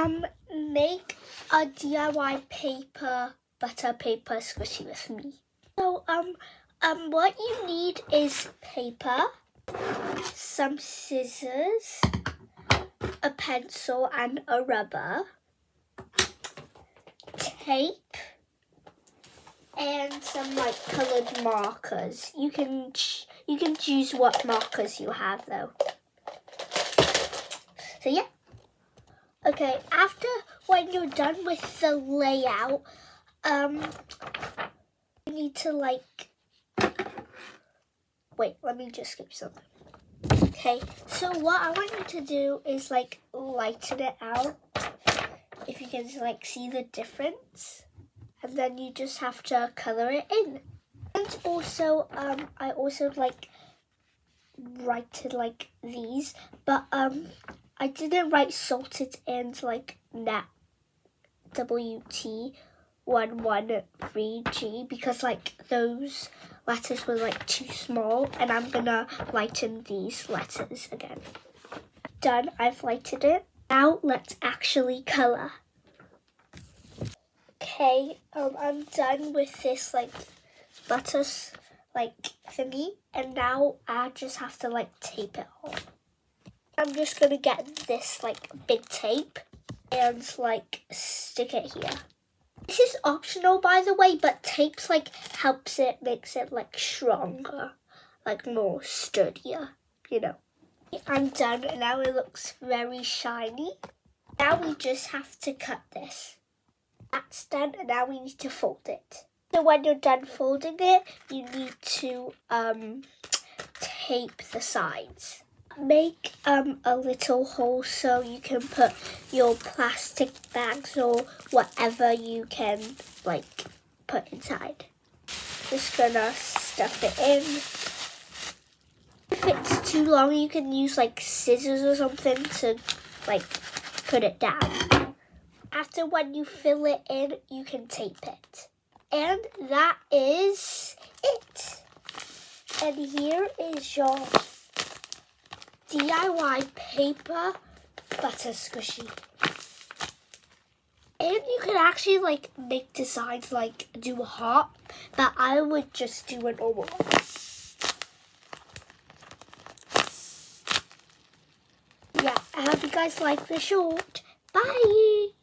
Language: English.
make a DIY butter paper squishy with me. So, what you need is paper, some scissors, a pencil and a rubber, tape, and some like colored markers. You can choose what markers you have though. So yeah. Okay, after when you're done with the layout, you need to wait, let me just skip something. Okay, so what I want you to do is lighten it out. If you can see the difference. And then you just have to color it in. And also, I also write these, but I didn't write salted and net WT113G because those letters were too small, and I'm gonna lighten these letters again. Done, I've lightened it. Now let's actually color. Okay, I'm done with this butter thingy, and now I just have to tape it on. I'm just gonna get this big tape and stick it here. This is optional, by the way, but tapes helps it, makes it stronger, more sturdier, you know. I'm done, and now it looks very shiny. Now we just have to cut this. That's done, and now we need to fold it. So when you're done folding it, you need to tape the sides. Make a little hole so you can put your plastic bags or whatever you can put inside. Just gonna stuff it in. If it's too long, you can use scissors or something to put it down. After when you fill it in, you can tape it. And that is it. And here is your DIY paper butter squishy. And you can actually make designs do a heart, but I would just do a normal one. Yeah, I hope you guys like the short. Bye!